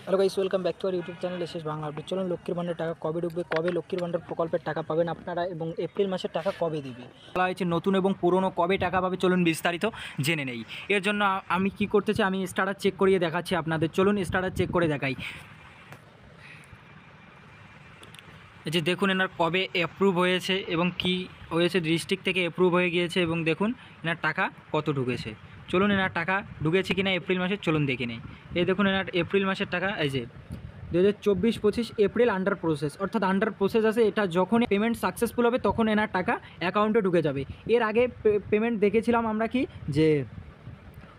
Hello guys, welcome back to our YouTube channel SS Bangla update. চলুন লক্ষ্মীর ভান্ডার টাকা কবে ঢুকবে, কবে লক্ষ্মীর ভান্ডার প্রকল্পের টাকা পাবেন আপনারা এবং এপ্রিল মাসের টাকা কবে দিবে বলা হয়েছে, নতুন এবং পুরনো কবে টাকা পাবে চলুন বিস্তারিত জেনে নেই। এর জন্য আমি কি করতেছি, আমি স্ট্যাটাস চেক করিয়ে দেখাচ্ছি আপনাদের। চলুন স্ট্যাটাস চেক করে দেখাই। এই যে দেখুন এনার কবে অ্যাপ্রুভ হয়েছে এবং কি হয়েছে, ডিস্ট্রিক্ট থেকে অ্যাপ্রুভ হয়ে গিয়েছে এবং দেখুন এনার টাকা কত ঢুকেছে। চলুন এনার টাকা ঢুকেছে কিনা এপ্রিল মাসে চলুন দেখে নেই। এই দেখুন এনার এপ্রিল মাসের টাকা, এই যে 2024-25 এপ্রিল আন্ডার প্রসেস, অর্থাৎ আন্ডার প্রসেস আছে। এটা যখন পেমেন্ট সাকসেসফুল হবে তখন এনার টাকা অ্যাকাউন্টে ঢুকে যাবে। এর আগে পেমেন্ট দেখেছিলাম আমরা কি যে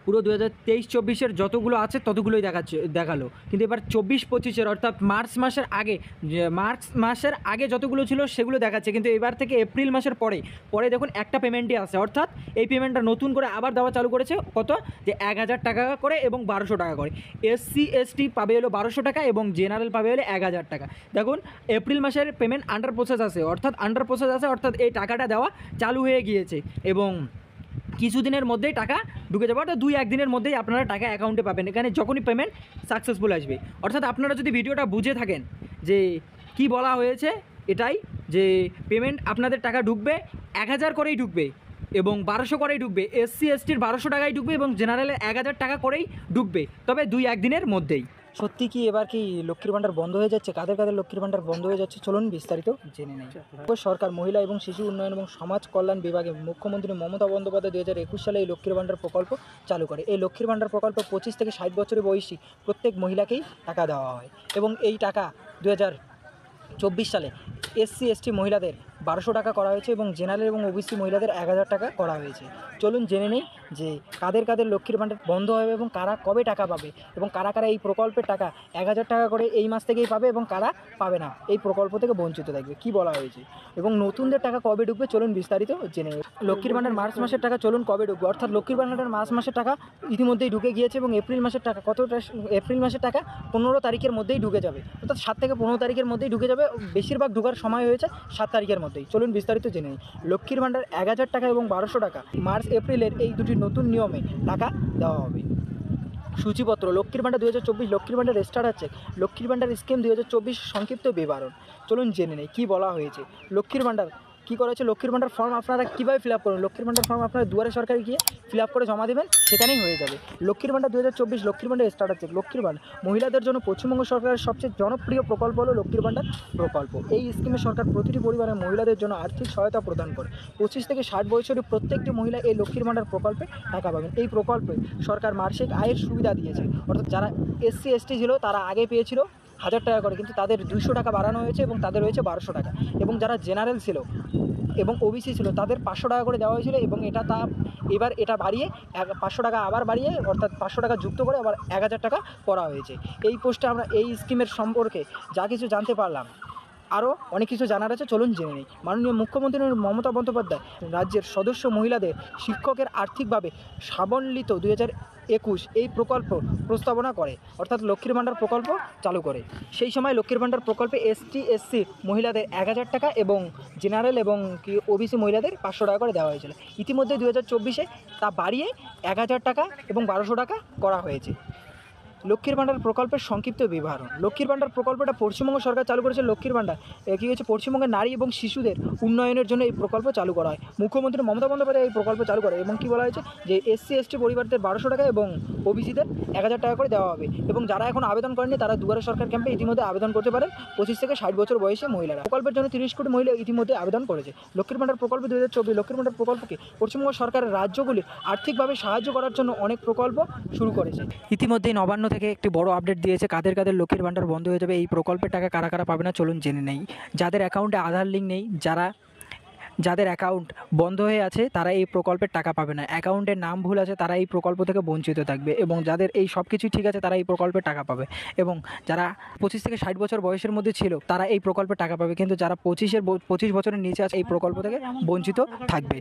পুরো 2023-24 যতগুলো আছে ততগুলোই দেখালো, কিন্তু এবার 24-25 অর্থাৎ মার্চ মাসের আগে যতগুলো ছিল সেগুলো দেখাচ্ছে, কিন্তু এবার থেকে এপ্রিল মাসের পরে দেখুন একটা পেমেন্টই আছে, অর্থাৎ এই পেমেন্টটা নতুন করে আবার দেওয়া চালু করেছে। কত যে 1000 টাকা করে এবং 1200 টাকা করে। SC/ST পাবে হলো 1200 টাকা এবং জেনারেল পাবে হলো 1000 টাকা। দেখুন এপ্রিল মাসের পেমেন্ট আন্ডার প্রসেস আছে, অর্থাৎ এই টাকাটা দেওয়া চালু হয়ে গিয়েছে এবং কিছুদিনের মধ্যেই টাকা ঢুকে যাবে, অর্থাৎ 2-1 দিনের মধ্যেই আপনারা টাকা অ্যাকাউন্টে পাবেন এখানে যখনই পেমেন্ট সাকসেসফুল আসবে। অর্থাৎ আপনারা যদি ভিডিওটা বুঝে থাকেন যে কি বলা হয়েছে, এটাই যে পেমেন্ট আপনাদের টাকা ঢুকবে 1000 করেই ঢুকবে এবং 1200 করেই ঢুকবে। SC/STর 1200 টাকায় ঢুকবে এবং জেনারেলের 1000 টাকা করেই ঢুকবে, তবে 2-1 দিনের মধ্যেই। সত্যি কি এবার কি লক্ষ্মীর ভান্ডার বন্ধ হয়ে যাচ্ছে? কাদের কাদের লক্ষ্মীর ভান্ডার বন্ধ হয়ে যাচ্ছে চলুন বিস্তারিত জেনে নেই। সরকার মহিলা এবং শিশু উন্নয়ন এবং সমাজ কল্যাণ বিভাগে মুখ্যমন্ত্রী মমতা বন্দ্যোপাধ্যায় 2021 সালে এই লক্ষ্মীর ভান্ডার প্রকল্প চালু করে। এই লক্ষ্মীর ভান্ডার প্রকল্প 25 থেকে 60 বছরের বয়সী প্রত্যেক মহিলাকেই টাকা দেওয়া হয় এবং এই টাকা 2024 সালে SC/ST মহিলাদের 1200 টাকা করা হয়েছে এবং জেনারেল এবং OBC মহিলাদের 1000 টাকা করা হয়েছে। চলুন জেনে নেই যে কাদের কাদের লক্ষ্মীর ভান্ডার বন্ধ হবে এবং কারা কবে টাকা পাবে এবং কারা কারা এই প্রকল্পের টাকা 1000 টাকা করে এই মাস থেকেই পাবে এবং কারা পাবে না, এই প্রকল্প থেকে বঞ্চিত থাকবে, কি বলা হয়েছে এবং নতুনদের টাকা কবে ঢুকবে চলুন বিস্তারিত জেনে নেই। লক্ষ্মীর ভান্ডার মার্চ মাসের টাকা চলুন কবে ঢুকবে, অর্থাৎ লক্ষ্মীর ভান্ডারের মার্চ মাসের টাকা ইতিমধ্যেই ঢুকে গিয়েছে এবং এপ্রিল মাসের টাকা এপ্রিল মাসের টাকা 15 তারিখের মধ্যেই ঢুকে যাবে, অর্থাৎ 7 থেকে 15 তারিখের মধ্যেই ঢুকে যাবে। বেশিরভাগ ঢোকার সময় হয়েছে 7 তারিখের মধ্যেই। চলুন বিস্তারিত জেনে নিই। লক্ষ্মীর ভান্ডার 1000 টাকা এবং 1200 টাকা মার্চ এপ্রিলের এই দুটি নতুন নিয়মে টাকা দেওয়া হবে। সূচিপত্র লক্ষ্মীর ভান্ডার 2024, লক্ষ্মীর ভান্ডার স্ট্যাটাস চেক, লক্ষ্মীর ভান্ডার স্কিম 2024 সংক্ষিপ্ত বিবরণ। চলুন জেনে নেই কী বলা হয়েছে। লক্ষ্মীর ভান্ডার কী করা হয়েছে, লক্ষ্মীর ভান্ডার ফর্ম আপনারা কীভাবে ফিল আপ করবেন। লক্ষ্মীর ভান্ডার ফর্ম আপনারা দুয়ারে সরকারে গিয়ে ফিল আপ করে জমা দেবেন, সেখানেই হয়ে যাবে। লক্ষ্মীর ভান্ডার 2024, লক্ষ্মীর ভান্ডার স্ট্যাটাস চেক। লক্ষ্মীর ভান্ডার মহিলাদের জন্য পশ্চিমবঙ্গ সরকারের সবচেয়ে জনপ্রিয় প্রকল্প হলো লক্ষ্মীর ভান্ডার প্রকল্প। এই স্কিমে সরকার প্রতিটি পরিবারের মহিলাদের জন্য আর্থিক সহায়তা প্রদান করে। 25 থেকে 60 বছরের প্রত্যেকটি মহিলা এই লক্ষ্মীর ভান্ডার প্রকল্পে টাকা পাবেন। এই প্রকল্পে সরকার মাসিক আয়ের সুবিধা দিয়েছে, অর্থাৎ যারা SC/ST ছিল তারা আগে পেয়েছিল 1000 টাকা করে, কিন্তু তাদের 200 টাকা বাড়ানো হয়েছে এবং তাদের হয়েছে 1200 টাকা। এবং যারা জেনারেল ছিল এবং OBC ছিল তাদের 500 টাকা করে দেওয়া হয়েছিল এবং এবার এটা বাড়িয়ে 500 টাকা আবার বাড়িয়ে, অর্থাৎ 500 টাকা যুক্ত করে আবার 1000 টাকা করা হয়েছে। এই পোস্টে আমরা এই স্কিমের সম্পর্কে যা কিছু জানতে পারলাম, আরও অনেক কিছু জানার আছে, চলুন জেনে নিই। মাননীয় মুখ্যমন্ত্রী মমতা বন্দ্যোপাধ্যায় রাজ্যের সদস্য মহিলাদের শিক্ষকের আর্থিকভাবে স্বাবলম্বিত 2021 এই প্রকল্প প্রস্তাবনা করে, অর্থাৎ লক্ষ্মীর ভান্ডার প্রকল্প চালু করে। সেই সময় লক্ষ্মীর ভান্ডার প্রকল্পে ST/SC মহিলাদের 1000 টাকা এবং জেনারেল এবং OBC মহিলাদের 500 টাকা করে দেওয়া হয়েছিল। ইতিমধ্যে 2024-এ তা বাড়িয়ে 1000 টাকা এবং 1200 টাকা করা হয়েছে। লক্ষ্মীর ভান্ডার প্রকল্পের সংক্ষিপ্ত বিবরণ। লক্ষ্মীর ভান্ডার প্রকল্পটা পশ্চিমবঙ্গ সরকার চালু করেছে। লক্ষ্মীর ভান্ডার কী হয়েছে, পশ্চিমবঙ্গের নারী এবং শিশুদের উন্নয়নের জন্য এই প্রকল্প চালু করা হয়। মুখ্যমন্ত্রী মমতা বন্দ্যোপাধ্যায় এই প্রকল্প চালু করে এবং কী বলা হয়েছে যে SC/ST পরিবারদের 1200 টাকা এবং OBCদের 1000 টাকা করে দেওয়া হবে এবং যারা এখন আবেদন করেনি তারা দুয়ারে সরকার ক্যাম্পে ইতিমধ্যে আবেদন করতে পারেন। 25 থেকে 60 বছর বয়সী মহিলারা। প্রকল্পের জন্য 30 কোটি মহিলা ইতিমধ্যে আবেদন করেছে। লক্ষ্মীর ভান্ডার প্রকল্প 2024, লক্ষ্মীর ভান্ডার প্রকল্পকে পশ্চিমবঙ্গ সরকারের রাজ্যগুলির আর্থিকভাবে সাহায্য করার জন্য অনেক প্রকল্প শুরু করেছে। ইতিমধ্যেই নবান্ন থেকে একটি বড় আপডেট দিয়েছে কাদের কাদের লক্ষ্মীর ভান্ডার বন্ধ হয়ে যাবে, এই প্রকল্পের টাকা কারা কারা পাবে না চলুন জেনে নেই। যাদের অ্যাকাউন্টে আধার লিঙ্ক নেই, যাদের অ্যাকাউন্ট বন্ধ হয়ে আছে তারা এই প্রকল্পের টাকা পাবে না। অ্যাকাউন্টের নাম ভুল আছে তারা এই প্রকল্প থেকে বঞ্চিত থাকবে এবং যাদের এই সব কিছুই ঠিক আছে তারা এই প্রকল্পের টাকা পাবে এবং যারা 25 থেকে 60 বছর বয়সের মধ্যে ছিল তারা এই প্রকল্পের টাকা পাবে, কিন্তু যারা 25 বছরের নিচে আছে এই প্রকল্প থেকে বঞ্চিত থাকবে।